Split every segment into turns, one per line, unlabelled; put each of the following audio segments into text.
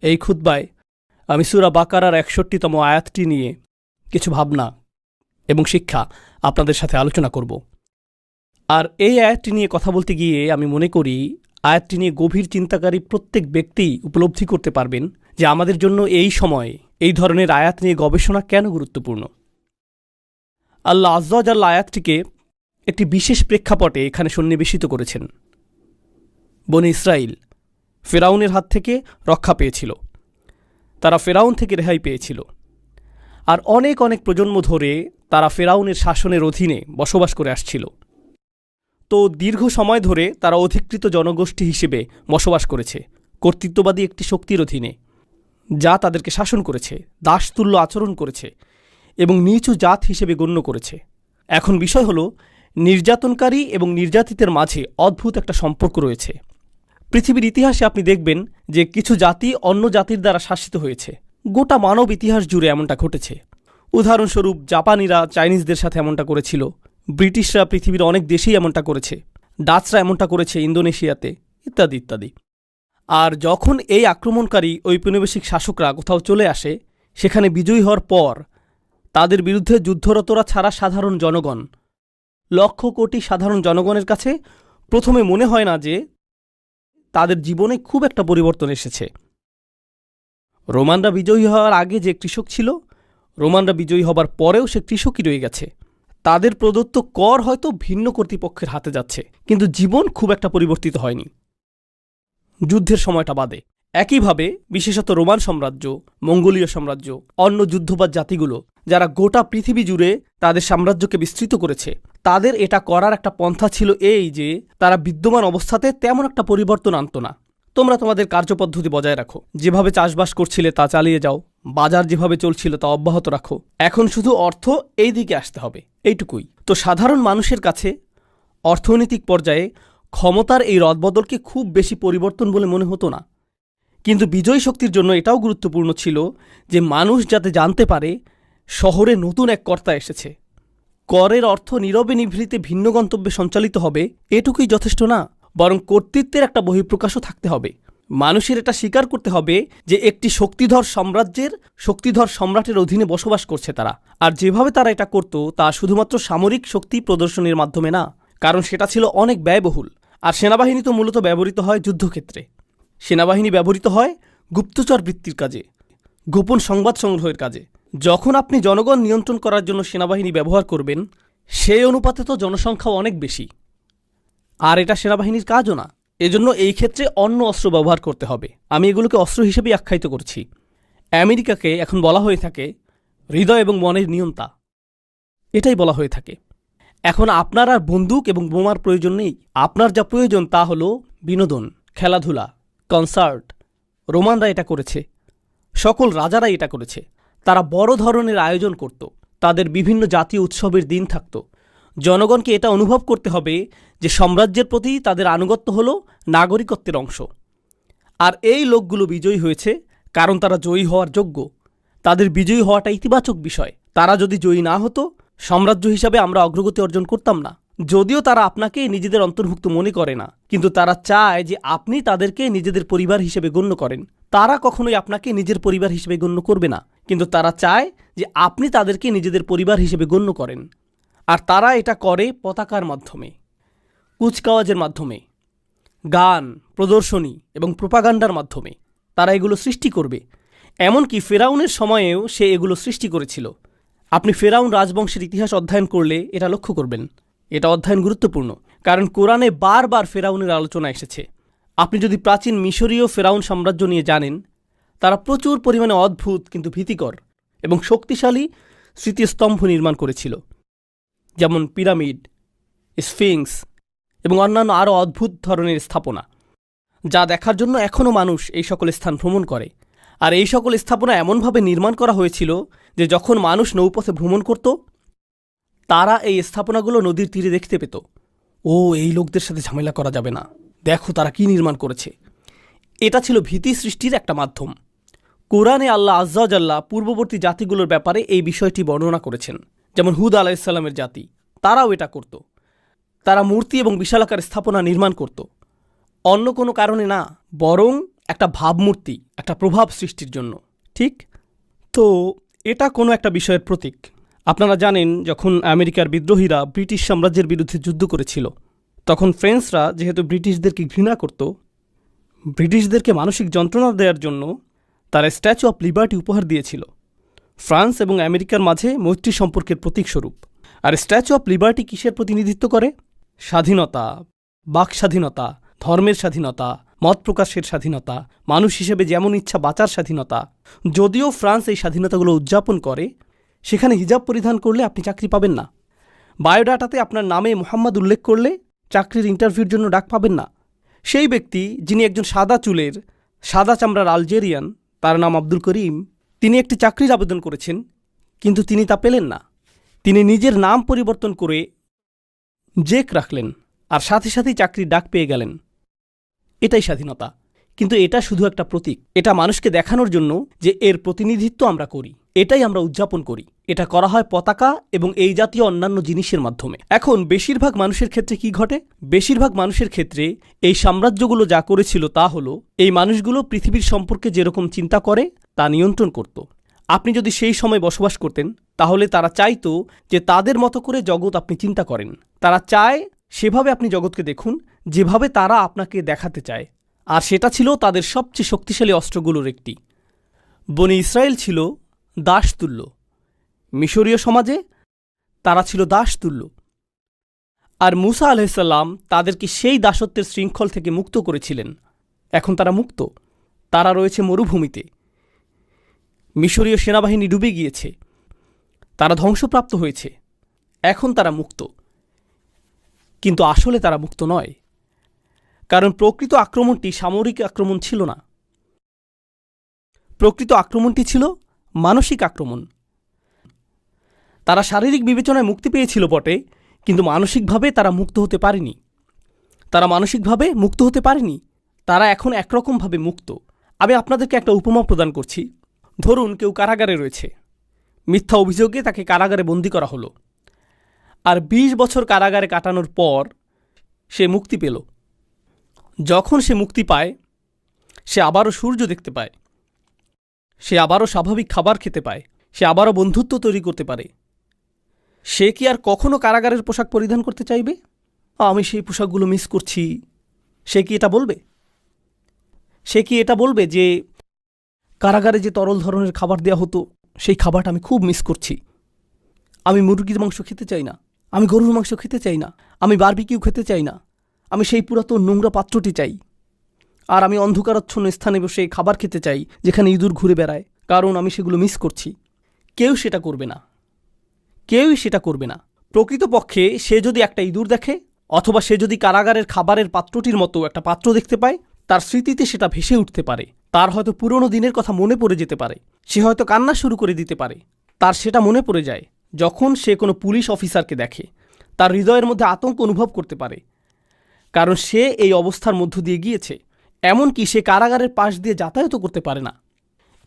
এই খুতবায় আমি সূরা বাকারার ৬১তম আয়াতটি নিয়ে কিছু ভাবনা এবং শিক্ষা আপনাদের সাথে আলোচনা করব। আর এই আয়াতটি নিয়ে কথা বলতে গিয়ে আমি মনে করি আয়াতটি নিয়ে গভীর চিন্তাকারী প্রত্যেক ব্যক্তি উপলব্ধি করতে পারবেন যে আমাদের জন্য এই সময়ে এই ধরনের আয়াত নিয়ে গবেষণা কেন গুরুত্বপূর্ণ। আল্লাহ আজ্জা ওয়া জাল্লা আয়াতটিকে একটি বিশেষ প্রেক্ষাপটে এখানে সন্নিবেশিত করেছেন। বনী ইসরাইল ফেরাউনের হাত থেকে রক্ষা পেয়েছিল, তারা ফেরাউন থেকে রেহাই পেয়েছিল, আর অনেক অনেক প্রজন্ম ধরে তারা ফেরাউনের শাসনের অধীনে বসবাস করে আসছিল। তো দীর্ঘ সময় ধরে তারা অধিকৃত জনগোষ্ঠী হিসেবে বসবাস করেছে কর্তৃত্ববাদী একটি শক্তির অধীনে, যা তাদেরকে শাসন করেছে, দাসতুল্য আচরণ করেছে এবং নিচু জাত হিসেবে গণ্য করেছে। এখন বিষয় হল, নির্যাতনকারী এবং নির্যাতিতের মাঝে অদ্ভুত একটা সম্পর্ক রয়েছে। পৃথিবীর ইতিহাসে আপনি দেখবেন যে কিছু জাতি অন্য জাতির দ্বারা শাসিত হয়েছে। গোটা মানব ইতিহাস জুড়ে এমনটা ঘটেছে। উদাহরণস্বরূপ জাপানিরা চাইনিজদের সাথে এমনটা করেছিল, ব্রিটিশরা পৃথিবীর অনেক দেশেই এমনটা করেছে, ডাচরা এমনটা করেছে ইন্দোনেশিয়াতে, ইত্যাদি ইত্যাদি। আর যখন এই আক্রমণকারী ঔপনিবেশিক শাসকরা কোথাও চলে আসে, সেখানে বিজয়ী হওয়ার পর তাদের বিরুদ্ধে যুদ্ধরতরা ছাড়া সাধারণ জনগণ, লক্ষ কোটি সাধারণ জনগণের কাছে প্রথমে মনে হয় না যে তাদের জীবনে খুব একটা পরিবর্তন এসেছে। রোমানরা বিজয়ী হওয়ার আগে যে কৃষক ছিল, রোমানরা বিজয়ী হবার পরেও সে কৃষকই রয়ে গেছে। তাদের প্রদত্ত কর হয়তো ভিন্ন কর্তৃপক্ষের হাতে যাচ্ছে, কিন্তু জীবন খুব একটা পরিবর্তিত হয়নি, যুদ্ধের সময়টা বাদে। একইভাবে বিশেষত রোমান সাম্রাজ্য, মঙ্গোলীয় সাম্রাজ্য, অন্য যুদ্ধবাজ জাতিগুলো যারা গোটা পৃথিবী জুড়ে তাদের সাম্রাজ্যকে বিস্তৃত করেছে, তাদের এটা করার একটা পন্থা ছিল এই যে তারা বিদ্যমান অবস্থাতে তেমন একটা পরিবর্তন আনত না। তোমরা তোমাদের কার্যপদ্ধতি বজায় রাখো, যেভাবে চাষবাস করছিলে তা চালিয়ে যাও, বাজার যেভাবে চলছিল তা অব্যাহত রাখো, এখন শুধু অর্থ এই দিকে আসতে হবে, এইটুকুই। তো সাধারণ মানুষের কাছে অর্থনৈতিক পর্যায়ে ক্ষমতার এই রদবদলকে খুব বেশি পরিবর্তন বলে মনে হতো না। কিন্তু বিজয়ী শক্তির জন্য এটাও গুরুত্বপূর্ণ ছিল যে মানুষ যাতে জানতে পারে শহরে নতুন এক কর্তা এসেছে। করের অর্থ নীরবে নিভৃতে ভিন্ন গন্তব্যে সঞ্চালিত হবে এটুকুই যথেষ্ট না, বরং কর্তৃত্বের একটা বহিঃপ্রকাশও থাকতে হবে। মানুষের এটা স্বীকার করতে হবে যে একটি শক্তিধর সাম্রাজ্যের শক্তিধর সম্রাটের অধীনে বসবাস করছে তারা। আর যেভাবে তারা এটা করত তা শুধুমাত্র সামরিক শক্তি প্রদর্শনের মাধ্যমে না, কারণ সেটা ছিল অনেক ব্যয়বহুল। আর সেনাবাহিনী তো মূলত ব্যবহৃত হয় যুদ্ধক্ষেত্রে। সেনাবাহিনী ব্যবহৃত হয় গুপ্তচর বৃত্তির কাজে, গোপন সংবাদ সংগ্রহের কাজে। যখন আপনি জনগণ নিয়ন্ত্রণ করার জন্য সেনাবাহিনী ব্যবহার করবেন, সেই অনুপাতে তো জনসংখ্যাও অনেক বেশি, আর এটা সেনাবাহিনীর কাজও না। এজন্য এই ক্ষেত্রে অন্য অস্ত্র ব্যবহার করতে হবে। আমি এগুলোকে অস্ত্র হিসেবেই আখ্যায়িত করছি। আমেরিকাকে এখন বলা হয়ে থাকে হৃদয় এবং মনের নিয়ন্তা, এটাই বলা হয়ে থাকে। এখন আপনার আর বন্দুক এবং বোমার প্রয়োজন নেই। আপনার যা প্রয়োজন তা হলো বিনোদন, খেলাধুলা, কনসার্ট। রোমানরা এটা করেছে, সকল রাজারাই এটা করেছে। তারা বড় ধরনের আয়োজন করত, তাদের বিভিন্ন জাতীয় উৎসবের দিন থাকত। জনগণকে এটা অনুভব করতে হবে যে সাম্রাজ্যের প্রতি তাদের আনুগত্য হলো নাগরিকত্বের অংশ। আর এই লোকগুলো বিজয়ী হয়েছে কারণ তারা জয়ী হওয়ার যোগ্য। তাদের বিজয়ী হওয়াটা ইতিবাচক বিষয়। তারা যদি জয়ী না হতো, সাম্রাজ্য হিসাবে আমরা অগ্রগতি অর্জন করতাম না। যদিও তারা আপনাকে নিজেদের অন্তর্ভুক্ত মনে করে না, কিন্তু তারা চায় যে আপনি তাদেরকে নিজেদের পরিবার হিসেবে গণ্য করেন। তারা কখনোই আপনাকে নিজের পরিবার হিসেবে গণ্য করবে না, কিন্তু তারা চায় যে আপনি তাদেরকে নিজেদের পরিবার হিসেবে গণ্য করেন। আর তারা এটা করে পতাকার মাধ্যমে, কুচকাওয়াজের মাধ্যমে, গান, প্রদর্শনী এবং প্রোপাগান্ডার মাধ্যমে। তারা এগুলো সৃষ্টি করবে। এমনকি ফেরাউনের সময়েও সে এগুলো সৃষ্টি করেছিল। আপনি ফেরাউন রাজবংশের ইতিহাস অধ্যয়ন করলে এটা লক্ষ্য করবেন। এটা অধ্যয়ন গুরুত্বপূর্ণ, কারণ কোরআনে বারবার ফেরাউনের আলোচনা এসেছে। আপনি যদি প্রাচীন মিশরীয় ফেরাউন সাম্রাজ্য নিয়ে জানেন, তারা প্রচুর পরিমাণে অদ্ভুত কিন্তু ভীতিকর এবং শক্তিশালী স্মৃতিস্তম্ভ নির্মাণ করেছিল, যেমন পিরামিড, স্ফিংস এবং অন্যান্য আরও অদ্ভুত ধরনের স্থাপনা, যা দেখার জন্য এখনও মানুষ এই সকল স্থান ভ্রমণ করে। আর এই সকল স্থাপনা এমনভাবে নির্মাণ করা হয়েছিল যে যখন মানুষ নৌপথে ভ্রমণ করত, তারা এই স্থাপনাগুলো নদীর তীরে দেখতে পেত। ও, এই লোকদের সাথে ঝামেলা করা যাবে না, দেখো তারা কি নির্মাণ করেছে। এটা ছিল ভীতি সৃষ্টির একটা মাধ্যম। কোরআনে আল্লাহ আজ্জা ওয়া জাল্লা পূর্ববর্তী জাতিগুলোর ব্যাপারে এই বিষয়টি বর্ণনা করেছেন। যেমন হুদ আলাইহিসসালামের জাতি, তারাও এটা করত। তারা মূর্তি এবং বিশালাকার স্থাপনা নির্মাণ করত, অন্য কোনো কারণে না, বরং একটা ভাবমূর্তি, একটা প্রভাব সৃষ্টির জন্য, ঠিক? তো এটা কোনো একটা বিষয়ের প্রতীক। আপনারা জানেন, যখন আমেরিকার বিদ্রোহীরা ব্রিটিশ সাম্রাজ্যের বিরুদ্ধে যুদ্ধ করেছিল, তখন ফ্রেঞ্চরা যেহেতু ব্রিটিশদেরকে ঘৃণা করত, ব্রিটিশদেরকে মানসিক যন্ত্রণা দেওয়ার জন্য তারা স্ট্যাচু অফ লিবার্টি উপহার দিয়েছিল, ফ্রান্স এবং আমেরিকার মাঝে মৈত্রী সম্পর্কের প্রতীকস্বরূপ। আর স্ট্যাচু অফ লিবার্টি কিসের প্রতিনিধিত্ব করে? স্বাধীনতা, বাক স্বাধীনতা, ধর্মের স্বাধীনতা, মত প্রকাশের স্বাধীনতা, মানুষ হিসেবে যেমন ইচ্ছা বাঁচার স্বাধীনতা। যদিও ফ্রান্স এই স্বাধীনতাগুলো উদযাপন করে, সেখানে হিজাব পরিধান করলে আপনি চাকরি পাবেন না। বায়োডাটাতে আপনার নামে মোহাম্মদ উল্লেখ করলে চাকরির ইন্টারভিউর জন্য ডাক পাবেন না। সেই ব্যক্তি যিনি একজন সাদা চুলের, সাদা চামড়ার আলজেরিয়ান, তার নাম আব্দুল করিম, তিনি একটি চাকরির আবেদন করেছেন, কিন্তু তিনি তা পেলেন না। তিনি নিজের নাম পরিবর্তন করে জেক রাখলেন, আর সাথে সাথেই চাকরির ডাক পেয়ে গেলেন। এটাই স্বাধীনতা। কিন্তু এটা শুধু একটা প্রতীক। এটা মানুষকে দেখানোর জন্য যে এর প্রতিনিধিত্ব আমরা করি, এটাই আমরা উদযাপন করি। এটা করা হয় পতাকা এবং এই জাতীয় অন্যান্য জিনিসের মাধ্যমে। এখন বেশিরভাগ মানুষের ক্ষেত্রে কি ঘটে? বেশিরভাগ মানুষের ক্ষেত্রে এই সাম্রাজ্যগুলো যা করেছিল তা হলো, এই মানুষগুলো পৃথিবীর সম্পর্কে যেরকম চিন্তা করে তা নিয়ন্ত্রণ করত। আপনি যদি সেই সময় বসবাস করতেন, তাহলে তারা চাইতো যে তাদের মতো করে জগৎ আপনি চিন্তা করেন। তারা চায় সেভাবে আপনি জগৎকে দেখুন, যেভাবে তারা আপনাকে দেখাতে চায়। আর সেটা ছিল তাদের সবচেয়ে শক্তিশালী অস্ত্রগুলোর একটি। বনি ইসরায়েল ছিল দাসতুল্য। মিশরীয় সমাজে তারা ছিল দাসতুল্য। আর মুসা আলাইহিসসালাম তাদেরকে সেই দাসত্বের শৃঙ্খল থেকে মুক্ত করেছিলেন। এখন তারা মুক্ত। তারা রয়েছে মরুভূমিতে। মিশরীয় সেনাবাহিনী ডুবে গিয়েছে, তারা ধ্বংসপ্রাপ্ত হয়েছে। এখন তারা মুক্ত, কিন্তু আসলে তারা মুক্ত নয়। কারণ প্রকৃত আক্রমণটি সামরিক আক্রমণ ছিল না, প্রকৃত আক্রমণটি ছিল মানসিক আক্রমণ। তারা শারীরিক বিবেচনায় মুক্তি পেয়েছিল বটে, কিন্তু মানসিকভাবে তারা মুক্ত হতে পারেনি। তারা মানসিকভাবে মুক্ত হতে পারেনি। তারা এখন একরকমভাবে মুক্ত। আমি আপনাদেরকে একটা উপমা প্রদান করছি। ধরুন কেউ কারাগারে রয়েছে, মিথ্যা অভিযোগে তাকে কারাগারে বন্দী করা হলো, আর ২০ বছর কারাগারে কাটানোর পর সে মুক্তি পেল। যখন সে মুক্তি পায়, সে আবারও সূর্য দেখতে পায়, সে আবারও স্বাভাবিক খাবার খেতে পায়, সে আবারও বন্ধুত্ব তৈরি করতে পারে। সে কি আর কখনো কারাগারের পোশাক পরিধান করতে চাইবে? আমি সেই পোশাকগুলো মিস করছি। সে কি এটা বলবে? সে কি এটা বলবে যে কারাগারে যে তরল ধরনের খাবার দেওয়া হতো, সেই খাবারটা আমি খুব মিস করছি। আমি মুরগির মাংস খেতে চাই না, আমি গরুর মাংস খেতে চাই না, আমি বারবিকিউ খেতে চাই না, আমি সেই পুরাতন নোংরা পাত্রটি চাই। আর আমি অন্ধকারাচ্ছন্ন স্থানে বসে খাবার খেতে চাই যেখানে ইঁদুর ঘুরে বেড়ায়, কারণ আমি সেগুলো মিস করছি। কেউ সেটা করবে না, কেউই সেটা করবে না। প্রকৃতপক্ষে সে যদি একটা ইঁদুর দেখে, অথবা সে যদি কারাগারের খাবারের পাত্রটির মতো একটা পাত্র দেখতে পায়, তার স্মৃতিতে সেটা ভেসে উঠতে পারে। তার হয়তো পুরনো দিনের কথা মনে পড়ে যেতে পারে। সে হয়তো কান্না শুরু করে দিতে পারে। তার সেটা মনে পড়ে যায় যখন সে কোনো পুলিশ অফিসারকে দেখে। তার হৃদয়ের মধ্যে আতঙ্ক অনুভব করতে পারে, কারণ সে এই অবস্থার মধ্য দিয়ে গিয়েছে। এমনকি সে কারাগারের পাশ দিয়ে যাতায়াতও করতে পারে না।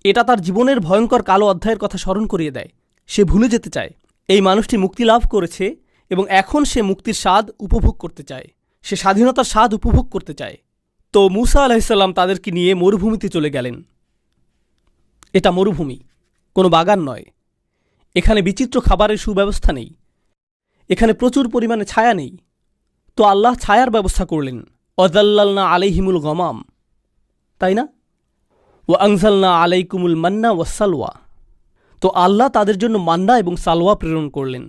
এটা তার জীবনের ভয়ঙ্কর কালো অধ্যায়ের কথা স্মরণ করিয়ে দেয়। সে ভুলে যেতে চায় এই মানুষটি মুক্তি লাভ করেছে এবং এখন সে মুক্তির স্বাদ উপভোগ করতে চায়। সে স্বাধীনতার স্বাদ উপভোগ করতে চায়। তো মুসা আলাইহিসসালাম তাদেরকে নিয়ে মরুভূমিতে চলে গেলেন। এটা মরুভূমি, কোনো বাগান নয়। এখানে বিচিত্র খাবারের সুব্যবস্থা নেই, এখানে প্রচুর পরিমাণে ছায়া নেই। তো আল্লাহ ছায়ার ব্যবস্থা করলেন। ওয়াযাল্লালনা আলাইহিমুল গমাম, তাই না? ওয়া আনজালনা আলাইকুমুল মান্না ওয়াসসালওয়া। তো আল্লাহ তাদের জন্য মান্না এবং সালওয়া প্রেরণ করলেন।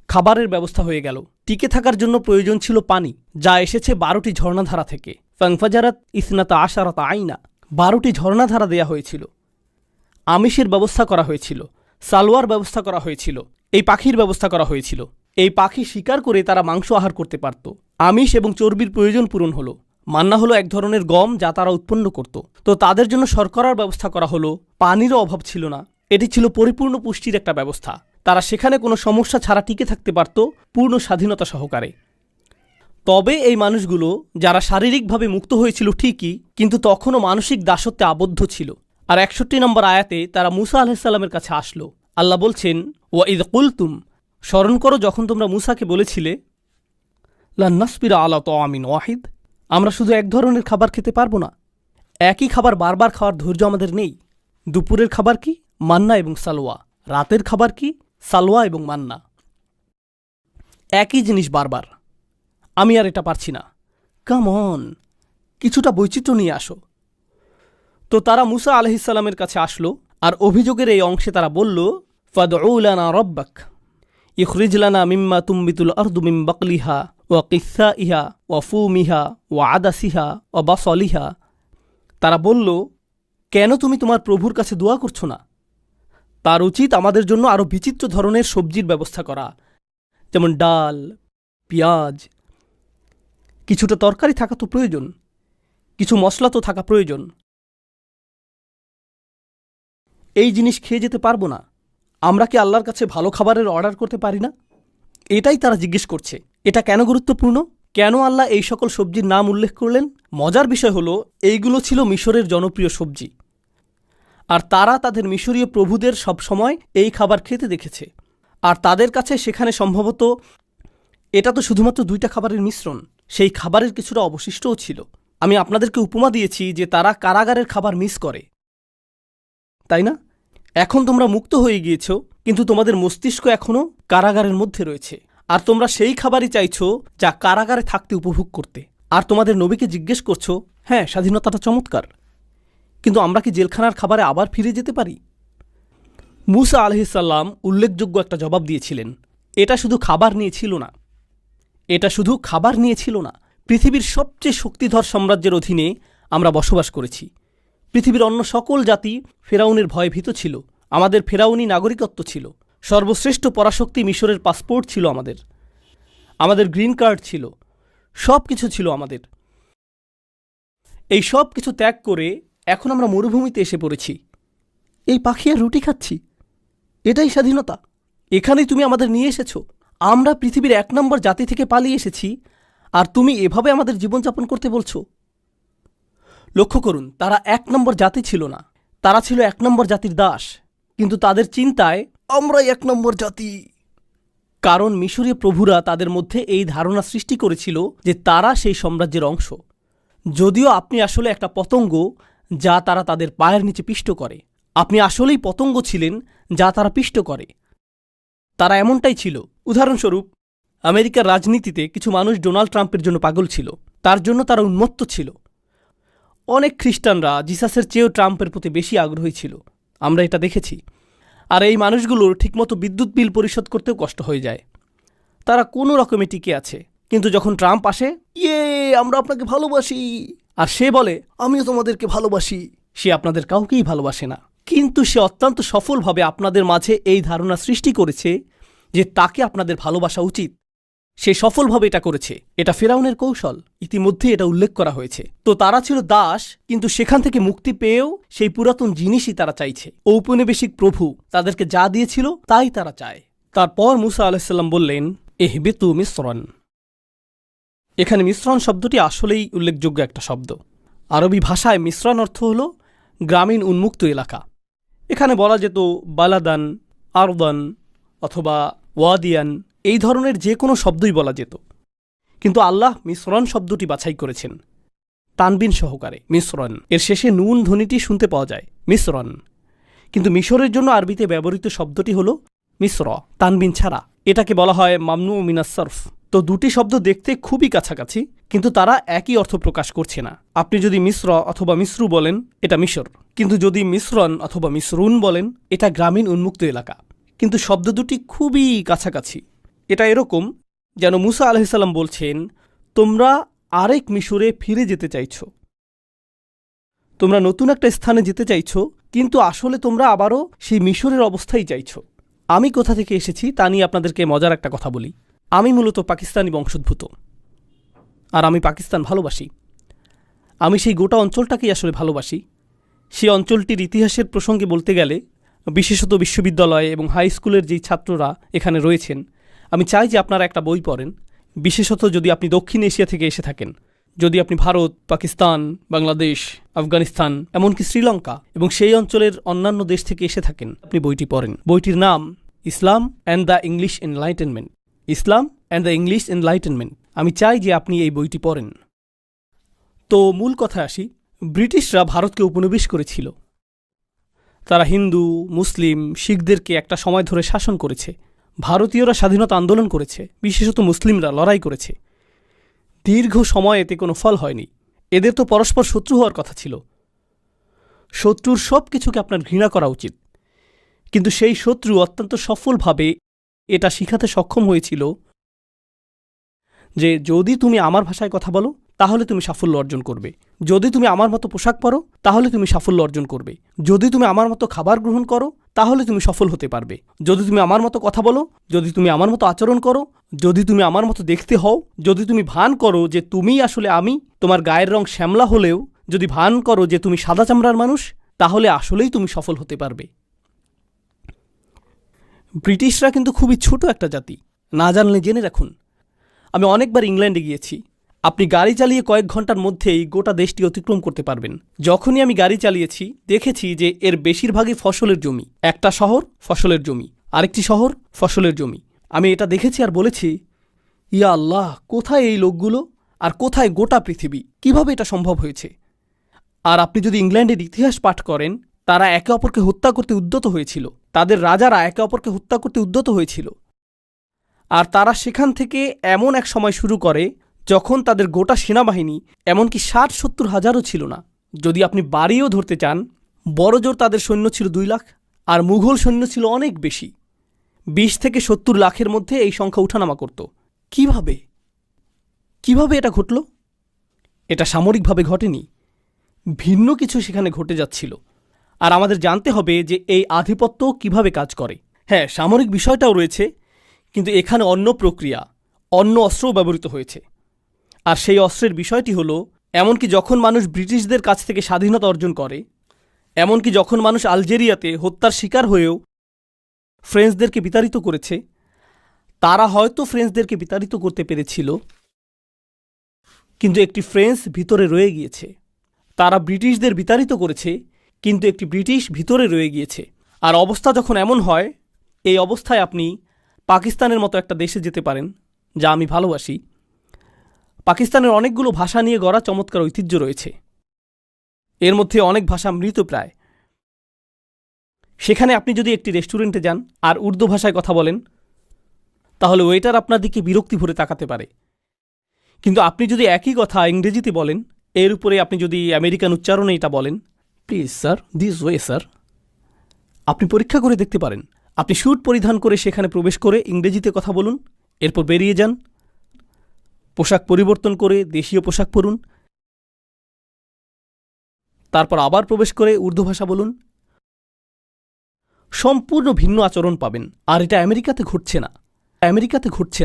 খাবারের ব্যবস্থা হয়ে গেল। টিকে থাকার জন্য প্রয়োজন ছিল পানি, যা এসেছে ১২টি ঝর্ণাধারা থেকে। ফানফাজারাত ইসনাতা আশারাতা আইনা, ১২টি ঝর্ণাধারা দেয়া হয়েছিল। আমিষের ব্যবস্থা করা হয়েছিল, সালোয়ার ব্যবস্থা করা হয়েছিল, এই পাখির ব্যবস্থা করা হয়েছিল। এই পাখি শিকার করে তারা মাংস আহার করতে পারত। আমিষ এবং চর্বির প্রয়োজন পূরণ হলো। মান্না হলো এক ধরনের গম যা তারা উৎপন্ন করত। তো তাদের জন্য শর্করার ব্যবস্থা করা হলো। পানিরও অভাব ছিল না। এটি ছিল পরিপূর্ণ পুষ্টির একটা ব্যবস্থা। তারা সেখানে কোনো সমস্যা ছাড়া টিকে থাকতে পারত পূর্ণ স্বাধীনতা সহকারে। তবে এই মানুষগুলো যারা শারীরিকভাবে মুক্ত হয়েছিল ঠিকই, কিন্তু তখনও মানসিক দাসত্বে আবদ্ধ ছিল। আর ৬১ নম্বর আয়াতে তারা মুসা আলাইহিসসালামের কাছে আসলো। আল্লাহ বলছেন, ওয়া ইয কুলতুম, স্মরণ করো যখন তোমরা মুসাকে বলেছিলে, লান নাসবিরা আলা তাআমিন ওয়াহিদ, আমরা শুধু এক ধরনের খাবার খেতে পারবো না, একই খাবার বারবার খাওয়ার ধৈর্য আমাদের নেই। দুপুরের খাবার কি? মান্না এবং সালোয়া। রাতের খাবার কি? সালোয়া এবং মান্না। একই জিনিস বারবার। আমি আর এটা পারছি না। কাম অন, কিছুটা বৈচিত্র্য নিয়ে আসো। তো তারা মুসা আলাইহিসসালামের কাছে আসলো, আর অভিযোগের এই অংশে তারা বলল, ফাদউ লানা রব্বাক ইখরিজ লানা মিম্মা তুমবিতুল আরদু মিন বাকলিহা ওয়া কিসসাইহা ওয়া ফুমিহা ওয়া আদাসিহা ওয়া বাসলিহা। তারা বলল, কেন তুমি তোমার প্রভুর কাছে দোয়া করছো না? তার উচিত আমাদের জন্য আরও বিচিত্র ধরনের সবজির ব্যবস্থা করা, যেমন ডাল, পেঁয়াজ, কিছুটা তরকারি থাকা তো প্রয়োজন, কিছু মশলা তো থাকা প্রয়োজন। এই জিনিস খেয়ে যেতে পারবো না। আমরা কি আল্লাহর কাছে ভালো খাবারের অর্ডার করতে পারি না? এটাই তারা জিজ্ঞেস করছে। এটা কেন গুরুত্বপূর্ণ? কেন আল্লাহ এই সকল সবজির নাম উল্লেখ করলেন? মজার বিষয় হলো, এইগুলো ছিল মিশরের জনপ্রিয় সবজি, আর তারা তাদের মিশরীয় প্রভুদের সবসময় এই খাবার খেতে দেখেছে। আর তাদের কাছে সেখানে সম্ভবত এটা তো শুধুমাত্র 2টা খাবারের মিশ্রণ, সেই খাবারের কিছুটা অবশিষ্টও ছিল। আমি আপনাদেরকে উপমা দিয়েছি যে তারা কারাগারের খাবার মিস করে, তাই না? এখন তোমরা মুক্ত হয়ে গিয়েছ, কিন্তু তোমাদের মস্তিষ্ক এখনও কারাগারের মধ্যে রয়েছে, আর তোমরা সেই খাবারই চাইছ যা কারাগারে থাকতে উপভোগ করতে। আর তোমাদের নবীকে জিজ্ঞেস করছো, হ্যাঁ স্বাধীনতাটা চমৎকার, কিন্তু আমরা কি জেলখানার খাবারে আবার ফিরে যেতে পারি? মুসা আলাইহিসসালাম উল্লেখযোগ্য একটা জবাব দিয়েছিলেন। এটা শুধু খাবার নিয়ে ছিল না, এটা শুধু খাবার নিয়ে ছিল না। পৃথিবীর সবচেয়ে শক্তিধর সাম্রাজ্যের অধীনে আমরা বসবাস করেছি। পৃথিবীর অন্য সকল জাতি ফেরাউনের ভয়ে ভীত ছিল। আমাদের ফেরাউনি নাগরিকত্ব ছিল। সর্বশ্রেষ্ঠ পরাশক্তি মিশরের পাসপোর্ট ছিল আমাদের। আমাদের গ্রিন কার্ড ছিল। সব কিছু ছিল আমাদের। এই সব কিছু ত্যাগ করে এখন আমরা মরুভূমিতে এসে পড়েছি। এই পাখি আর রুটি খাচ্ছি, এটাই স্বাধীনতা? এখানেই তুমি আমাদের নিয়ে এসেছো। আমরা পৃথিবীর 1 নম্বর জাতি থেকে পালিয়ে এসেছি, আর তুমি এভাবে আমাদের জীবনযাপন করতে বলছো? লক্ষ্য করুন, তারা 1 নম্বর জাতি ছিল না, তারা ছিল 1 নম্বর জাতির দাস। কিন্তু তাদের চিন্তায় আমরাই 1 নম্বর জাতি। কারণ মিশরীয় প্রভুরা তাদের মধ্যে এই ধারণা সৃষ্টি করেছিল যে তারা সেই সাম্রাজ্যের অংশ, যদিও আপনি আসলে একটা পতঙ্গ যা তারা তাদের পায়ের নিচে পিষ্ট করে। আপনি আসলেই পতঙ্গ ছিলেন যা তারা পিষ্ট করে। তারা এমনটাই ছিল। উদাহরণস্বরূপ, আমেরিকার রাজনীতিতে কিছু মানুষ ডোনাল্ড ট্রাম্পের জন্য পাগল ছিল, তার জন্য তারা উন্মত্ত ছিল। অনেক খ্রিস্টানরা জিসাসের চেয়েও ট্রাম্পের প্রতি বেশি আগ্রহী ছিল, আমরা এটা দেখেছি। আর এই মানুষগুলোর ঠিকমতো বিদ্যুৎ বিল পরিশোধ করতেও কষ্ট হয়ে যায়। তারা কোনো রকমে টিকে আছে, কিন্তু যখন ট্রাম্প আসে, ইয়ে আমরা আপনাকে ভালোবাসি, আর সে বলে আমিও তোমাদেরকে ভালোবাসি, সে আপনাদের কাউকেই ভালোবাসে না। কিন্তু সে অত্যন্ত সফলভাবে আপনাদের মাঝে এই ধারণা সৃষ্টি করেছে যে তাকে আপনাদের ভালোবাসা উচিত। সে সফলভাবে এটা করেছে। এটা ফেরাউনের কৌশল, ইতিমধ্যে এটা উল্লেখ করা হয়েছে। তো তারা ছিল দাস, কিন্তু সেখান থেকে মুক্তি পেয়েও সেই পুরাতন জিনিসই তারা চাইছে। ঔপনিবেশিক প্রভু তাদেরকে যা দিয়েছিল তাই তারা চায়। তারপর মুসা আলাইহিসসালাম বললেন, ইহবিতু মিসরান। এখানে মিশ্রণ শব্দটি আসলেই উল্লেখযোগ্য একটা শব্দ। আরবি ভাষায় মিশ্রণ অর্থ হল গ্রামীণ উন্মুক্ত এলাকা। এখানে বলা যেত বালাদান, আরদান অথবা ওয়াদিয়ান, এই ধরনের যে কোনো শব্দই বলা যেত, কিন্তু আল্লাহ মিসরন শব্দটি বাছাই করেছেন তানবিন সহকারে। মিসরন এর শেষে নুন ধ্বনিটি শুনতে পাওয়া যায়, মিসরন। কিন্তু মিশরের জন্য আরবিতে ব্যবহৃত শব্দটি হল মিসর, তানবিন ছাড়া। এটাকে বলা হয় মামনু মিনাস সরফ। তো দুটি শব্দ দেখতে খুবই কাছাকাছি, কিন্তু তারা একই অর্থ প্রকাশ করছে না। আপনি যদি মিশ্র অথবা মিশ্রু বলেন, এটা মিশর, কিন্তু যদি মিশ্রণ অথবা মিশ্রুন বলেন, এটা গ্রামীণ উন্মুক্ত এলাকা। কিন্তু শব্দ দুটি খুবই কাছাকাছি। এটা এরকম যেন মুসা আলাইহিসসালাম বলছেন, তোমরা আরেক মিশরে ফিরে যেতে চাইছ, তোমরা নতুন একটা স্থানে যেতে চাইছ, কিন্তু আসলে তোমরা আবারও সেই মিশরের অবস্থায় চাইছ। আমি কোথা থেকে এসেছি তা নিয়ে আপনাদেরকে মজার একটা কথা বলি। আমি মূলত পাকিস্তানি বংশোদ্ভূত, আর আমি পাকিস্তান ভালোবাসি। আমি সেই গোটা অঞ্চলটাকেই আসলে ভালোবাসি। সেই অঞ্চলটির ইতিহাসের প্রসঙ্গে বলতে গেলে, বিশেষত বিশ্ববিদ্যালয় এবং হাই স্কুলের যেই ছাত্ররা এখানে রয়েছেন, আমি চাই যে আপনারা একটা বই পড়েন, বিশেষত যদি আপনি দক্ষিণ এশিয়া থেকে এসে থাকেন। যদি আপনি ভারত, পাকিস্তান, বাংলাদেশ, আফগানিস্তান, এমনকি শ্রীলঙ্কা এবং সেই অঞ্চলের অন্যান্য দেশ থেকে এসে থাকেন, আপনি বইটি পড়েন। বইটির নাম Islam and the English enlightenment. Islam and the English enlightenment. আমি চাই যে আপনি এই বইটি পড়েন। তো মূল কথায় আসি, ব্রিটিশরা ভারতকে উপনিবেশ করেছিল। তারা হিন্দু, মুসলিম, শিখদেরকে একটা সময় ধরে শাসন করেছে। ভারতীয়রা স্বাধীনতা আন্দোলন করেছে, বিশেষত মুসলিমরা লড়াই করেছে। দীর্ঘ সময় এতে কোনো ফল হয়নি। এদের তো পরস্পর শত্রু হওয়ার কথা ছিল। শত্রুর সব কিছুকে আপনার ঘৃণা করা উচিত। কিন্তু সেই শত্রু অত্যন্ত সফলভাবে এটা শিখাতে সক্ষম হয়েছিল যে যদি তুমি আমার ভাষায় কথা বলো তাহলে তুমি সাফল্য অর্জন করবে, যদি তুমি আমার মতো পোশাক পরো তাহলে তুমি সাফল্য অর্জন করবে, যদি তুমি আমার মতো খাবার গ্রহণ করো তাহলে তুমি সফল হতে পারবে, যদি তুমি আমার মতো কথা বলো, যদি তুমি আমার মতো আচরণ করো, যদি তুমি আমার মতো দেখতে হও, যদি তুমি ভান করো যে তুমিই আসলে আমি, তোমার গায়ের রং শ্যামলা হলেও যদি ভান করো যে তুমি সাদা চামড়ার মানুষ, তাহলে আসলেই তুমি সফল হতে পারবে। ব্রিটিশরা কিন্তু খুবই ছোট একটা জাতি, না জানলে জেনে রাখুন। আমি অনেকবার ইংল্যান্ডে গিয়েছি। আপনি গাড়ি চালিয়ে কয়েক ঘন্টার মধ্যেই গোটা দেশটি অতিক্রম করতে পারবেন। যখনই আমি গাড়ি চালিয়েছি দেখেছি যে এর বেশিরভাগই ফসলের জমি। একটা শহর ফসলের জমি, আরেকটি শহর ফসলের জমি। আমি এটা দেখেছি আর বলেছি, ইয়া আল্লাহ, কোথায় এই লোকগুলো আর কোথায় গোটা পৃথিবী, কিভাবে এটা সম্ভব হয়েছে? আর আপনি যদি ইংল্যান্ডের ইতিহাস পাঠ করেন, তারা একে অপরকে হত্যা করতে উদ্যত হয়েছিল। তাদের রাজারা একে অপরকে হত্যা করতে উদ্যত হয়েছিল। আর তারা সেখান থেকে এমন এক সময় শুরু করে যখন তাদের গোটা সেনাবাহিনী এমনকি ৬০-৭০ হাজারও ছিল না। যদি আপনি বাড়িও ধরতে চান, বড়জোর তাদের সৈন্য ছিল ২ লাখ, আর মুঘল সৈন্য ছিল অনেক বেশি। ২০ থেকে ৭০ লাখের মধ্যে এই সংখ্যা উঠানামা করত। কিভাবে এটা ঘটল? এটা সামরিকভাবে ঘটেনি, ভিন্ন কিছু সেখানে ঘটে যাচ্ছিল। আর আমাদের জানতে হবে যে এই আধিপত্য কিভাবে কাজ করে। হ্যাঁ, সামরিক বিষয়টাও রয়েছে, কিন্তু এখানে অন্য প্রক্রিয়া, অন্য অস্ত্রও ব্যবহৃত হয়েছে। আর সেই অস্ত্রের বিষয়টি হলো, এমনকি যখন মানুষ ব্রিটিশদের কাছ থেকে স্বাধীনতা অর্জন করে, এমনকি যখন মানুষ আলজেরিয়াতে হত্যার শিকার হয়েও ফ্রেঞ্চদেরকে বিতাড়িত করেছে, তারা হয়তো ফ্রেঞ্চদেরকে বিতাড়িত করতে পেরেছিল, কিন্তু একটি ফ্রেঞ্চ ভিতরে রয়ে গিয়েছে। তারা ব্রিটিশদের বিতাড়িত করেছে, কিন্তু একটি ব্রিটিশ ভিতরে রয়ে গিয়েছে। আর অবস্থা যখন এমন হয়, এই অবস্থায় আপনি পাকিস্তানের মতো একটা দেশে যেতে পারেন, যা আমি ভালোবাসি। পাকিস্তানের অনেকগুলো ভাষা নিয়ে গড়া চমৎকার ঐতিহ্য রয়েছে। এর মধ্যে অনেক ভাষা মৃতপ্রায়। সেখানে আপনি যদি একটি রেস্টুরেন্টে যান আর উর্দু ভাষায় কথা বলেন, তাহলে ওয়েটার আপনার দিকে বিরক্তি ভরে তাকাতে পারে। কিন্তু আপনি যদি একই কথা ইংরেজিতে বলেন, এর উপরে আপনি যদি আমেরিকান উচ্চারণে এটা বলেন, please sir, this way sir, আপনি পরীক্ষা করে দেখতে পারেন। আপনি স্যুট পরিধান করে সেখানে প্রবেশ করে ইংরেজিতে কথা বলুন, এরপর বেরিয়ে যান, পোশাক পরিবর্তন করে দেশীয় পোশাক পরুন, তারপর আবার প্রবেশ করে উর্দু ভাষা বলুন, সম্পূর্ণ ভিন্ন আচরণ পাবেন। আর এটা আমেরিকাতে ঘটছে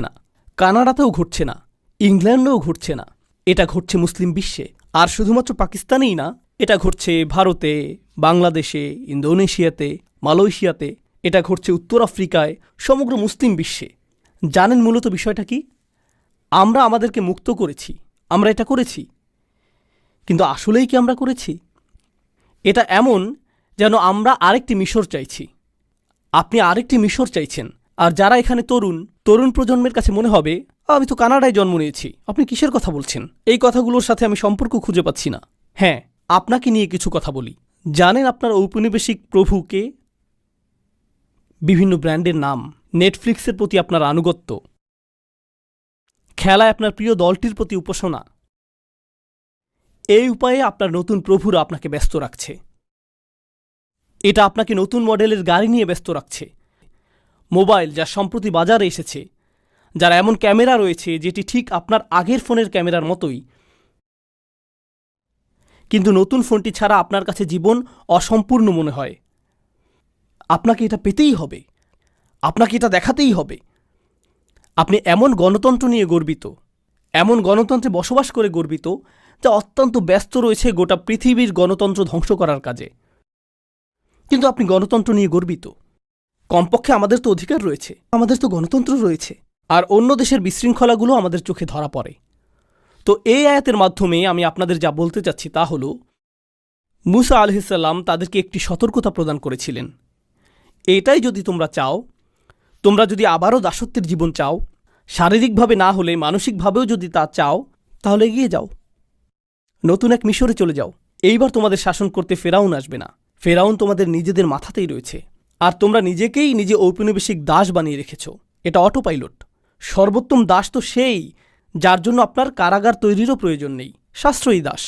না, কানাডাতেও ঘটছে না, ইংল্যান্ডেও ঘটছে না। এটা ঘটছে মুসলিম বিশ্বে। আর শুধুমাত্র পাকিস্তানেই না, এটা ঘটছে ভারতে, বাংলাদেশে, ইন্দোনেশিয়াতে, মালয়েশিয়াতে, এটা ঘটছে উত্তর আফ্রিকায়, সমগ্র মুসলিম বিশ্বে। জানেন মূলত বিষয়টা কি? আমরা আমাদেরকে মুক্ত করেছি, আমরা এটা করেছি, কিন্তু আসলেই কি আমরা করেছি? এটা এমন যেন আমরা আরেকটি মিশর চাইছি। আপনি আরেকটি মিশর চাইছেন। আর যারা এখানে তরুণ প্রজন্মের কাছে মনে হবে, আমি তো কানাডায় জন্ম নিয়েছি, আপনি কিসের কথা বলছেন? এই কথাগুলোর সাথে আমি সম্পর্ক খুঁজে পাচ্ছি না। হ্যাঁ, আপনাকে নিয়ে কিছু কথা বলি। জানেন আপনার ঔপনিবেশিক প্রভুকে? বিভিন্ন ব্র্যান্ডের নাম, নেটফ্লিক্সের প্রতি আপনার আনুগত্য, খেলায় আপনার প্রিয় দলটির প্রতি উপাসনা, এই উপায়ে আপনার নতুন প্রভুরা আপনাকে ব্যস্ত রাখছে। এটা আপনাকে নতুন মডেলের গাড়ি নিয়ে ব্যস্ত রাখছে। মোবাইল যা সম্প্রতি বাজারে এসেছে, যার এমন ক্যামেরা রয়েছে যেটি ঠিক আপনার আগের ফোনের ক্যামেরার মতোই, কিন্তু নতুন ফোনটি ছাড়া আপনার কাছে জীবন অসম্পূর্ণ মনে হয়। আপনাকে এটা পেতেই হবে, আপনাকে এটা দেখাতেই হবে। আপনি এমন গণতন্ত্র নিয়ে গর্বিত, এমন গণতন্ত্রে বসবাস করে গর্বিত, যা অত্যন্ত ব্যস্ত রয়েছে গোটা পৃথিবীর গণতন্ত্র ধ্বংস করার কাজে। কিন্তু আপনি গণতন্ত্র নিয়ে গর্বিত। কমপক্ষে আমাদের তো অধিকার রয়েছে, আমাদের তো গণতন্ত্র রয়েছে। আর অন্য দেশের বিশৃঙ্খলাগুলো আমাদের চোখে ধরা পড়ে। তো এই আয়াতের মাধ্যমে আমি আপনাদের যা বলতে চাচ্ছি তা হল, মুসা আলাইহিস সালাম তাদেরকে একটি সতর্কতা প্রদান করেছিলেন। এটাই যদি তোমরা চাও, তোমরা যদি আবারও দাসত্বের জীবন চাও, শারীরিকভাবে না হলে মানসিকভাবেও যদি তা চাও, তাহলে এগিয়ে যাও, নতুন এক মিশরে চলে যাও। এইবার তোমাদের শাসন করতে ফেরাউন আসবে না। ফেরাউন তোমাদের নিজেদের মাথাতেই রয়েছে, আর তোমরা নিজেকেই নিজে ঔপনিবেশিক দাস বানিয়ে রেখেছ। এটা অটো পাইলট। সর্বোত্তম দাস তো সেই যার জন্য আপনার কারাগার তৈরিরও প্রয়োজন নেই, সাশ্রয়ী দাস।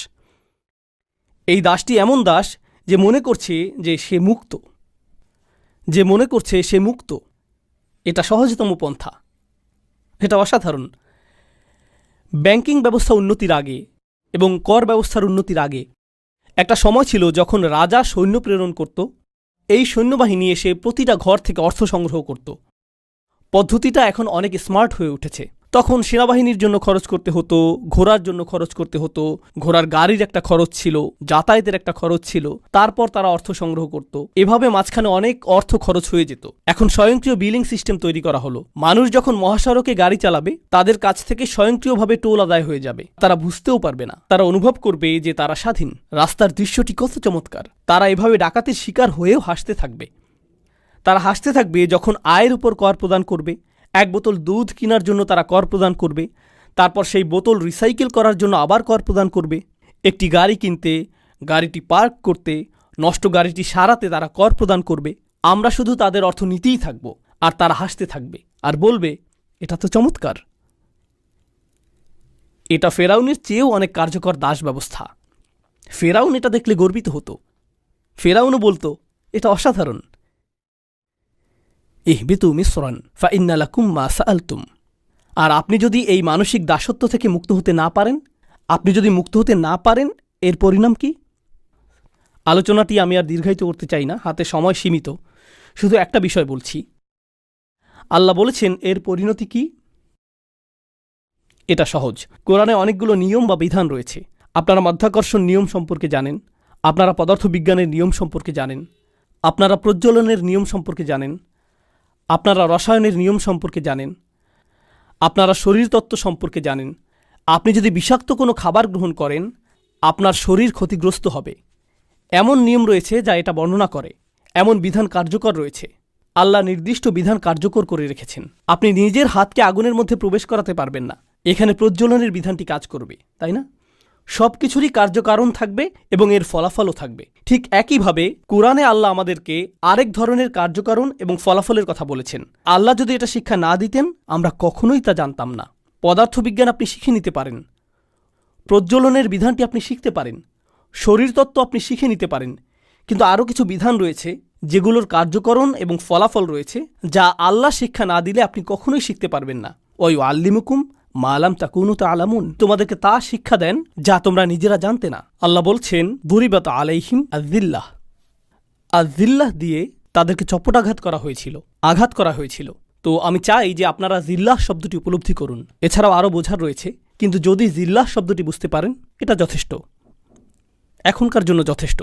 এই দাসটি এমন দাস যে মনে করছে সে মুক্ত। এটা সহজতম পন্থা। এটা অসাধারণ। ব্যাংকিং ব্যবস্থা উন্নতির আগে এবং কর ব্যবস্থার উন্নতির আগে একটা সময় ছিল যখন রাজা সৈন্য প্রেরণ করত। এই সৈন্যবাহিনী এসে প্রতিটা ঘর থেকে অর্থ সংগ্রহ করত। পদ্ধতিটা এখন অনেক স্মার্ট হয়ে উঠেছে। তখন সেনাবাহিনীর জন্য খরচ করতে হতো, ঘোড়ার জন্য খরচ করতে হতো, ঘোড়ার গাড়ির একটা খরচ ছিল, যাতায়াতের একটা খরচ ছিল, তারপর তারা অর্থ সংগ্রহ করত। এভাবে মাঝখানে অনেক অর্থ খরচ হয়ে যেত। এখন স্বয়ংক্রিয় বিলিং সিস্টেম তৈরি করা হলো। মানুষ যখন মহাসড়কে গাড়ি চালাবে, তাদের কাছ থেকে স্বয়ংক্রিয়ভাবে টোল আদায় হয়ে যাবে। তারা বুঝতেও পারবে না, তারা অনুভব করবে যে তারা স্বাধীন। রাস্তার দৃশ্যটি কত চমৎকার। তারা এভাবে ডাকাতির শিকার হয়েও হাসতে থাকবে। তারা হাসতে থাকবে যখন আয়ের উপর কর প্রদান করবে। এক বোতল দুধ কেনার জন্য তারা কর প্রদান করবে, তারপর সেই বোতল রিসাইকেল করার জন্য আবার কর প্রদান করবে। একটি গাড়ি কিনতে, গাড়িটি পার্ক করতে, নষ্ট গাড়িটি সারাতে তারা কর প্রদান করবে। আমরা শুধু তাদের অর্থ নিতেই থাকব, আর তারা হাসতে থাকবে আর বলবে, এটা তো চমৎকার। এটা ফেরাউনের চেয়েও অনেক কার্যকর দাস ব্যবস্থা। ফেরাউন এটা দেখলে গর্বিত হতো। ফেরাউনও বলতো, এটা অসাধারণ। ইহবিতু মিসরান ফাইন্না লাকুম মা সাআলতুম। আর আপনি যদি এই মানসিক দাসত্ব থেকে মুক্ত হতে না পারেন, এর পরিণাম কি? আলোচনাটি আমি আর দীর্ঘায়িত করতে চাই না, হাতে সময় সীমিত। শুধু একটা বিষয় বলছি। আল্লাহ বলেছেন এর পরিণতি কি? এটা সহজ। কোরআনে অনেকগুলো নিয়ম বা বিধান রয়েছে। আপনারা মাধ্যাকর্ষণ নিয়ম সম্পর্কে জানেন, আপনারা পদার্থবিজ্ঞানের নিয়ম সম্পর্কে জানেন, আপনারা প্রজ্বলনের নিয়ম সম্পর্কে জানেন, আপনারা রসায়নের নিয়ম সম্পর্কে জানেন, আপনারা শরীরতত্ত্ব সম্পর্কে জানেন। আপনি যদি বিষাক্ত কোনো খাবার গ্রহণ করেন, আপনার শরীর ক্ষতিগ্রস্ত হবে। এমন নিয়ম রয়েছে যা এটা বর্ণনা করে। এমন বিধান কার্যকর রয়েছে। আল্লাহ নির্দিষ্ট বিধান কার্যকর করে রেখেছেন। আপনি নিজের হাতকে আগুনের মধ্যে প্রবেশ করাতে পারবেন না। এখানে প্রজ্বলনের বিধানটি কাজ করবে, তাই না? সব কিছুরই কার্যকারণ থাকবে এবং এর ফলাফলও থাকবে। ঠিক একইভাবে কোরআনে আল্লাহ আমাদেরকে আরেক ধরনের কার্যকারণ এবং ফলাফলের কথা বলেছেন। আল্লাহ যদি এটা শিক্ষা না দিতেন, আমরা কখনোই তা জানতাম না। পদার্থবিজ্ঞান আপনি শিখে নিতে পারেন, প্রজ্বলনের বিধানটি আপনি শিখতে পারেন, শরীরতত্ত্ব আপনি শিখে নিতে পারেন, কিন্তু আরও কিছু বিধান রয়েছে যেগুলোর কার্যকরণ এবং ফলাফল রয়েছে, যা আল্লাহ শিক্ষা না দিলে আপনি কখনোই শিখতে পারবেন না। ওই আল্লিমুকুম মালাম তাকুনু তাআলামুন। তোমাদেরকে তা শিক্ষা দেন যা তোমরা নিজেরা জানতে না। আল্লাহ বলছেন, বুরিবাত আলাইহিম আযিল্লাহ। আযিল্লাহ দিয়ে তাদেরকে চপটাঘাত করা হয়েছিল, আঘাত করা হয়েছিল। তো আমি চাই যে আপনারা জিল্লাহ শব্দটি উপলব্ধি করুন। এছাড়াও আরও বোঝার রয়েছে, কিন্তু যদি জিল্লাহ শব্দটি বুঝতে পারেন, এটা যথেষ্ট, এখনকার জন্য যথেষ্ট।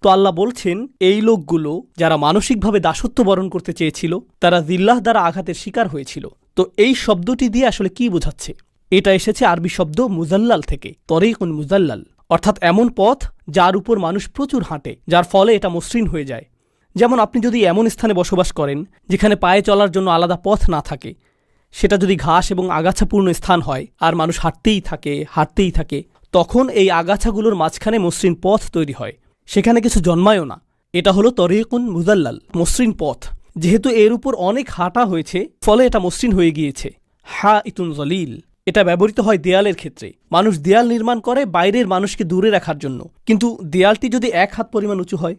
তো আল্লাহ বলছেন, এই লোকগুলো যারা মানসিকভাবে দাসত্ব বরণ করতে চেয়েছিল, তারা জিল্লাহ দ্বারা আঘাতের শিকার হয়েছিল। তো এই শব্দটি দিয়ে আসলে কি বোঝাচ্ছে? এটা এসেছে আরবি শব্দ মুজাল্লাল থেকে, তরিকুন মুজাল্লাল, অর্থাৎ এমন পথ যার উপর মানুষ প্রচুর হাঁটে, যার ফলে এটা মসৃণ হয়ে যায়। যেমন আপনি যদি এমন স্থানে বসবাস করেন যেখানে পায়ে চলার জন্য আলাদা পথ না থাকে, সেটা যদি ঘাস এবং আগাছাপূর্ণ স্থান হয় আর মানুষ হাঁটতেই থাকে, তখন এই আগাছাগুলোর মাঝখানে মসৃণ পথ তৈরি হয়, সেখানে কিছু জন্মায়ও না। এটা হলো তরিকুন মুজাল্লাল, মসৃণ পথ। যেহেতু এর উপর অনেক হাঁটা হয়েছে, ফলে এটা মসৃণ হয়ে গিয়েছে। হা ইতুন জলিল, এটা ব্যবহৃত হয় দেয়ালের ক্ষেত্রে। মানুষ দেয়াল নির্মাণ করে বাইরের মানুষকে দূরে রাখার জন্য, কিন্তু দেয়ালটি যদি 1 হাত পরিমাণ উঁচু হয়,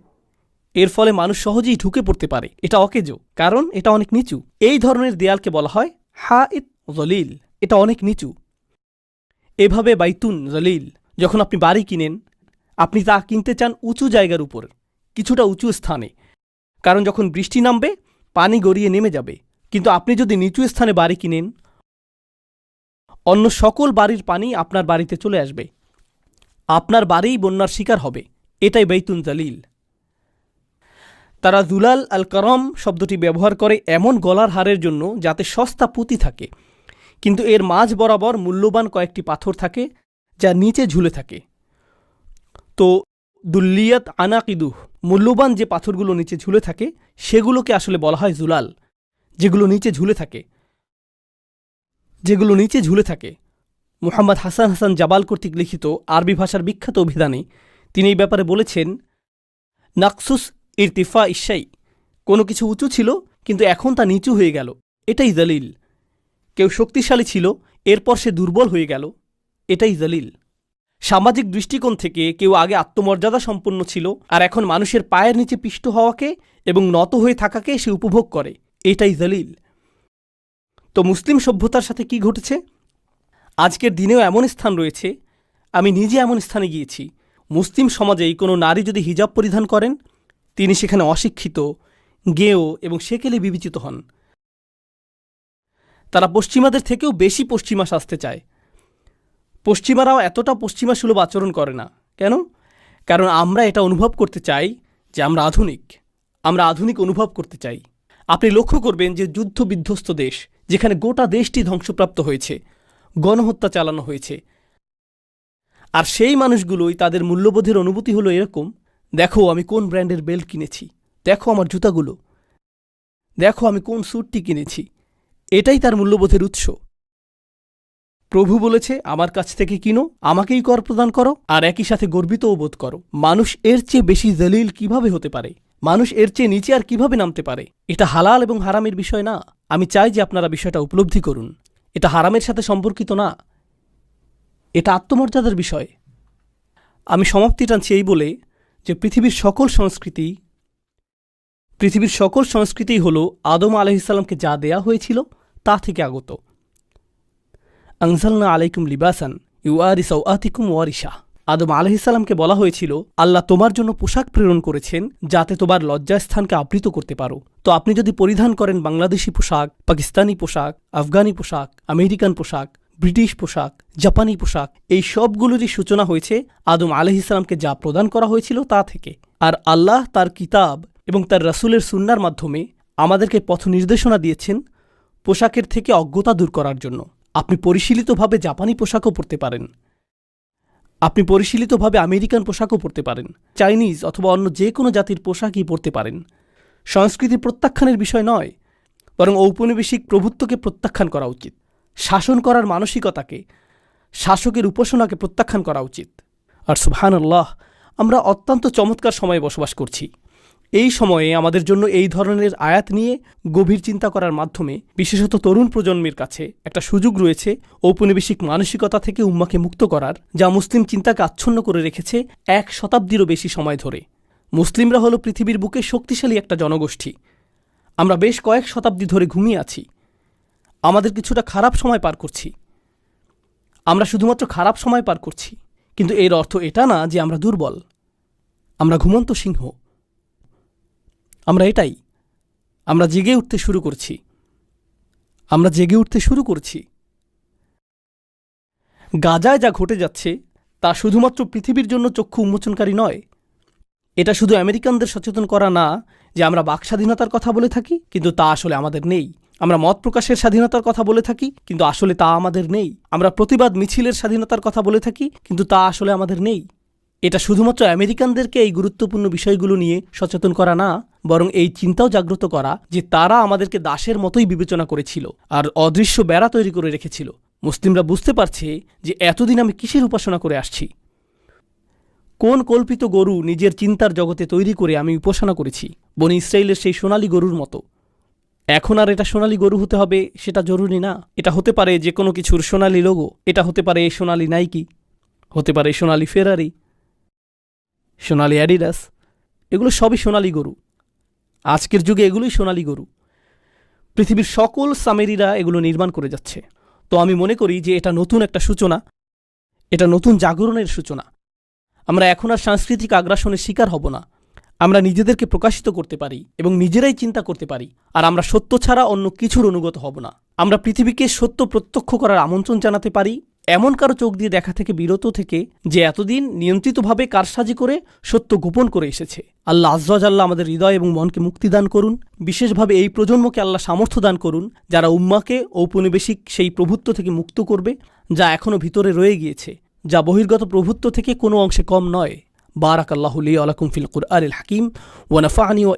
এর ফলে মানুষ সহজেই ঢুকে পড়তে পারে। এটা অকেজো, কারণ এটা অনেক নিচু। এই ধরনের দেয়ালকে বলা হয় হা ইত জলিল, এটা অনেক নিচু। এভাবে বাইতুন জলিল, যখন আপনি বাড়ি কিনেন, আপনি তা কিনতে চান উঁচু জায়গার উপর, কিছুটা উঁচু স্থানে, কারণ যখন বৃষ্টি নামবে পানি গড়িয়ে নেমে যাবে। কিন্তু আপনি যদি নিচু স্থানে বাড়ি কিনেন, অন্য সকল বাড়ির পানি আপনার বাড়িতে চলে আসবে, আপনার বাড়িই বন্যার শিকার হবে। এটাই বাইতুন জলিল। তারা জুলাল আল করম শব্দটি ব্যবহার করে এমন গলার হারের জন্য যাতে সস্তা পুঁতি থাকে, কিন্তু এর মাঝ বরাবর মূল্যবান কয়েকটি পাথর থাকে যা নিচে ঝুলে থাকে। তো দুল্লিয়াত আনাকিদুহ, মূল্যবান যে পাথরগুলো নিচে ঝুলে থাকে সেগুলোকে আসলে বলা হয় জুলাল, যেগুলো নিচে ঝুলে থাকে। মুহাম্মদ হাসান হাসান জাবাল কর্তৃক লিখিত আরবি ভাষার বিখ্যাত অভিধানে তিনি এই ব্যাপারে বলেছেন, নাকসুস ইরতিফা ইশাই, কোনো কিছু উঁচু ছিল কিন্তু এখন তা নিচু হয়ে গেল, এটাই দলিল। কেউ শক্তিশালী ছিল, এরপর সে দুর্বল হয়ে গেল, এটাই দলিল। সামাজিক দৃষ্টিকোণ থেকে কেউ আগে আত্মমর্যাদা সম্পন্ন ছিল, আর এখন মানুষের পায়ের নিচে পিষ্ট হওয়াকে এবং নত হয়ে থাকাকে সে উপভোগ করে, এটাই দলিল। তো মুসলিম সভ্যতার সাথে কি ঘটেছে? আজকের দিনেও এমন স্থান রয়েছে, আমি নিজে এমন স্থানে গিয়েছি, মুসলিম সমাজেই কোনো নারী যদি হিজাব পরিধান করেন, তিনি সেখানে অশিক্ষিত, গেঁয়ো এবং সেকেলে বিবেচিত হন। তারা পশ্চিমাদের থেকেও বেশি পশ্চিমা সাজতে চায়। পশ্চিমারাও এতটা পশ্চিমা সুলভ আচরণ করে না। কেন? কারণ আমরা এটা অনুভব করতে চাই যে আমরা আধুনিক অনুভব করতে চাই। আপনি লক্ষ্য করবেন যে যুদ্ধ বিধ্বস্ত দেশ, যেখানে গোটা দেশটি ধ্বংসপ্রাপ্ত হয়েছে, গণহত্যা চালানো হয়েছে, আর সেই মানুষগুলোই তাদের মূল্যবোধের অনুভূতি হলো এরকম, দেখো আমি কোন ব্র্যান্ডের বেল্ট কিনেছি, দেখো আমার জুতাগুলো, দেখো আমি কোন স্যুটটি কিনেছি, এটাই তার মূল্যবোধের উৎস। প্রভু বলেছে, আমার কাছ থেকে কিনো, আমাকেই কর প্রদান করো, আর একই সাথে গর্বিতও বোধ করো। মানুষ এর চেয়ে বেশি জলিল কিভাবে হতে পারে? মানুষ এর চেয়ে নিচে আর কিভাবে নামতে পারে? এটা হালাল এবং হারামের বিষয় না। আমি চাই যে আপনারা বিষয়টা উপলব্ধি করুন। এটা হারামের সাথে সম্পর্কিত না, এটা আত্মমর্যাদার বিষয়। আমি সমাপ্তি টানছি এই বলে যে পৃথিবীর সকল সংস্কৃতিই হল আদম আলাইহিসসালামকে যা দেয়া হয়েছিল তা থেকে আগত। আনজালনা আলাইকুম লিবাসান ইউআরি সাওআতিকুম ওয়ারিশা। আদম আলাইহিসসালামকে বলা হয়েছিল, আল্লাহ তোমার জন্য পোশাক প্রেরণ করেছেন যাতে তোমার লজ্জাস্থানকে আবৃত করতে পারো। তো আপনি যদি পরিধান করেন বাংলাদেশি পোশাক, পাকিস্তানি পোশাক, আফগানি পোশাক, আমেরিকান পোশাক, ব্রিটিশ পোশাক, জাপানি পোশাক, এই সবগুলোরই সূচনা হয়েছে আদম আলাইহিসসালামকে যা প্রদান করা হয়েছিল তা থেকে। আর আল্লাহ তার কিতাব এবং তার রাসূলের সুন্নাহর মাধ্যমে আমাদেরকে পথ নির্দেশনা দিয়েছেন পোশাকের থেকে অজ্ঞতা দূর করার জন্য। আপনি পরিশীলিতভাবে জাপানি পোশাকও পরতে পারেন, আপনি পরিশীলিতভাবে আমেরিকান পোশাকও পরতে পারেন, চাইনিজ অথবা অন্য যে কোনো জাতির পোশাকই পরতে পারেন। সংস্কৃতি প্রত্যাখ্যানের বিষয় নয়, বরং ঔপনিবেশিক প্রভুত্বকে প্রত্যাখ্যান করা উচিত। শাসন করার মানসিকতাকে, শাসকের উপাসনাকে প্রত্যাখ্যান করা উচিত। আর সুবহানাল্লাহ, আমরা অত্যন্ত চমৎকার সময়ে বসবাস করছি। এই সময়ে আমাদের জন্য এই ধরনের আয়াত নিয়ে গভীর চিন্তা করার মাধ্যমে বিশেষত তরুণ প্রজন্মের কাছে একটা সুযোগ রয়েছে ঔপনিবেশিক মানসিকতা থেকে উম্মাকে মুক্ত করার, যা মুসলিম চিন্তাকে আচ্ছন্ন করে রেখেছে 1 শতাব্দীরও বেশি সময় ধরে। মুসলিমরা হলো পৃথিবীর বুকে শক্তিশালী একটা জনগোষ্ঠী। আমরা বেশ কয়েক শতাব্দী ধরে ঘুমিয়ে আছি। আমাদের কিছুটা খারাপ সময় পার করছি। আমরা শুধুমাত্র খারাপ সময় পার করছি, কিন্তু এর অর্থ এটা না যে আমরা দুর্বল। আমরা ঘুমন্ত সিংহ। আমরা জেগে উঠতে শুরু করছি। গাজায় যা ঘটে যাচ্ছে তা শুধুমাত্র পৃথিবীর জন্য চক্ষু উন্মোচনকারী নয়। এটা শুধু আমেরিকানদের সচেতন করা না যে আমরা বাক স্বাধীনতার কথা বলে থাকি, কিন্তু তা আসলে আমাদের নেই। আমরা মত প্রকাশের স্বাধীনতার কথা বলে থাকি, কিন্তু আসলে তা আমাদের নেই। আমরা প্রতিবাদ মিছিলের স্বাধীনতার কথা বলে থাকি, কিন্তু তা আসলে আমাদের নেই। এটা শুধুমাত্র আমেরিকানদেরকে এই গুরুত্বপূর্ণ বিষয়গুলো নিয়ে সচেতন করা না, বরং এই চিন্তাও জাগ্রত করা যে তারা আমাদেরকে দাসের মতোই বিবেচনা করেছিল আর অদৃশ্য বেড়া তৈরি করে রেখেছিল। মুসলিমরা বুঝতে পারছে যে এতদিন আমি কিসের উপাসনা করে আসছি, কোন কল্পিত গরু নিজের চিন্তার জগতে তৈরি করে আমি উপাসনা করেছি, বনি ইসরাইলের সেই সোনালী গরুর মতো। এখন আর এটা সোনালী গরু হতে হবে সেটা জরুরি না। এটা হতে পারে যে কোনো কিছুর সোনালী লোগো, এটা হতে পারে সোনালী নাইকি, হতে পারে সোনালী ফেরারি, সোনালী অ্যাডিডাস, এগুলো সবই সোনালী গরু। আজকের যুগে এগুলোই সোনালী গরু। পৃথিবীর সকল সামেরিরা এগুলো নির্মাণ করে যাচ্ছে। তো আমি মনে করি যে এটা নতুন একটা সূচনা, এটা নতুন জাগরণের সূচনা। আমরা এখন আর সাংস্কৃতিক আগ্রাসনের শিকার হব না। আমরা নিজেদেরকে প্রকাশিত করতে পারি এবং নিজেরাই চিন্তা করতে পারি, আর আমরা সত্য ছাড়া অন্য কিছুর অনুগত হব না। আমরা পৃথিবীকে সত্য প্রত্যক্ষ করার আমন্ত্রণ জানাতে পারি, এমন কারো চোখ দিয়ে দেখা থেকে বিরত থেকে যে এতদিন নিয়ন্ত্রিতভাবে কারসাজি করে সত্য গোপন করে এসেছে। আল্লাহ আয্যা ওয়া জাল্লা আমাদের হৃদয় এবং মনকে মুক্তি দান করুন। বিশেষভাবে এই প্রজন্মকে আল্লাহ সামর্থ্য দান করুন যারা উম্মাকে ঔপনিবেশিক সেই প্রভুত্ব থেকে মুক্ত করবে যা এখনও ভিতরে রয়ে গিয়েছে, যা বহির্গত প্রভুত্ব থেকে কোনো অংশে কম নয়। বারাকাল্লাহু লি ওয়া লাকুম ফিল কুরআনিল হাকিম ওয়া নাফা'নি ওয়া